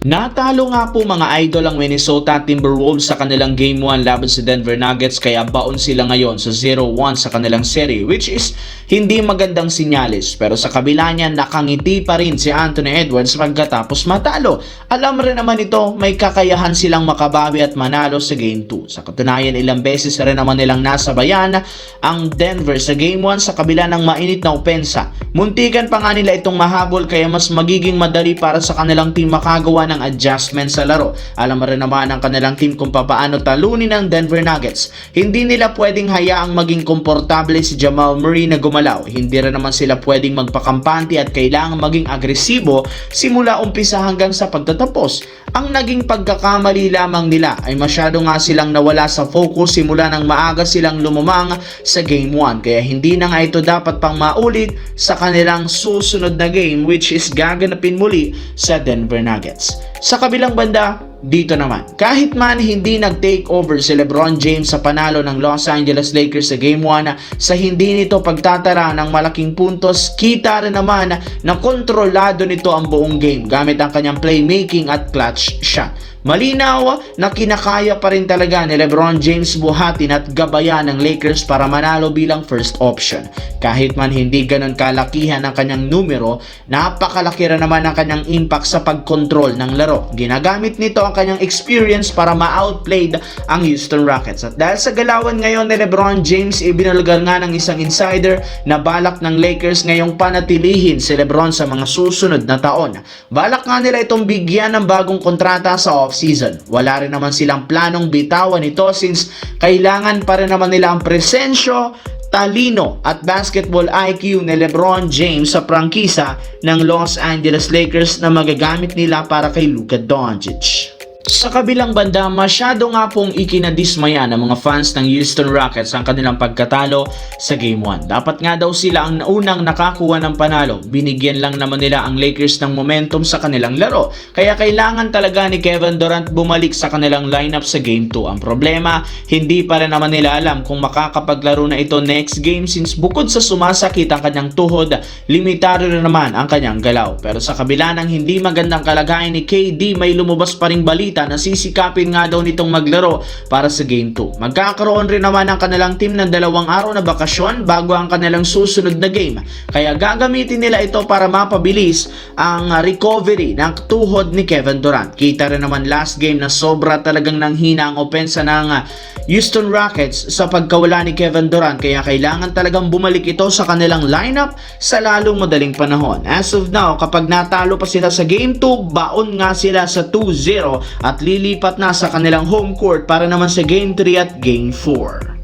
Natalo nga po mga idol ang Minnesota Timberwolves sa kanilang Game 1 laban sa Denver Nuggets kaya baon sila ngayon sa 0-1 sa kanilang serie, which is hindi magandang sinyalis. Pero sa kabila niya nakangiti pa rin si Anthony Edwards pagkatapos matalo. Alam rin naman ito, may kakayahan silang makabawi at manalo sa Game 2. Sa katunayan, ilang beses rin naman nilang nasabayan ang Denver sa Game 1 sa kabila ng mainit na opensa. Muntikan pa nga nila itong mahabol kaya mas magiging madali para sa kanilang team makagawa ng adjustment sa laro. Alam mo rin naman ang kanilang team kung paano talunin ng Denver Nuggets. Hindi nila pwedeng hayaang maging komportable si Jamal Murray na gumalaw. Hindi rin naman sila pwedeng magpakampante at kailangan maging agresibo simula umpisa hanggang sa pagtatapos. Ang naging pagkakamali lamang nila ay masyado nga silang nawala sa focus simula nang maaga silang lumamang sa Game 1. Kaya hindi na nga ito dapat pang maulit sa kanilang susunod na game, which is gaganapin muli sa Denver Nuggets. Sa kabilang banda, dito naman, kahit man hindi nag-take over si LeBron James sa panalo ng Los Angeles Lakers sa Game 1, sa hindi nito pagtatara ng malaking puntos, kita rin naman na kontrolado nito ang buong game gamit ang kanyang playmaking at clutch shot. Malinaw na kinakaya pa rin talaga ni LeBron James buhatin at gabayan ng Lakers para manalo bilang first option. Kahit man hindi ganun kalakihan ang kanyang numero, napakalaki rin naman ang kanyang impact sa pagkontrol ng laro. Ginagamit nito ang kanyang experience para ma-outplayed ang Houston Rockets. At dahil sa galawan ngayon ni LeBron James, ibinalgar nga ng isang insider na balak ng Lakers ngayong panatilihin si LeBron sa mga susunod na taon. Balak nga nila itong bigyan ng bagong kontrata sa off-season. Wala rin naman silang planong bitawan ito since kailangan pa rin naman nila ang presensyo, talino at basketball IQ ni LeBron James sa prangkisa ng Los Angeles Lakers na magagamit nila para kay Luka Doncic. Sa kabilang banda, masyado nga pong ikinadismaya ng mga fans ng Houston Rockets ang kanilang pagkatalo sa Game 1. Dapat nga daw sila ang unang nakakuha ng panalo. Binigyan lang naman nila ang Lakers ng momentum sa kanilang laro. Kaya kailangan talaga ni Kevin Durant bumalik sa kanilang lineup sa Game 2. Ang problema, hindi pa rin naman nila alam kung makakapaglaro na ito next game since bukod sa sumasakit ang kanyang tuhod, limitado na naman ang kanyang galaw. Pero sa kabila ng hindi magandang kalagayan ni KD, may lumabas pa ring balita na sisikapin nga daw nitong maglaro para sa Game 2. Magkakaroon rin naman ang kanilang team ng 2 araw na bakasyon bago ang kanilang susunod na game. Kaya gagamitin nila ito para mapabilis ang recovery ng tuhod ni Kevin Durant. Kita rin naman last game na sobra talagang nanghina ang opensa ng Houston Rockets sa pagkawala ni Kevin Durant. Kaya kailangan talagang bumalik ito sa kanilang lineup sa lalong madaling panahon. As of now, kapag natalo pa sila sa Game 2, baon nga sila sa 2-0 at lilipat na sa kanilang home court para naman sa Game 3 at Game 4.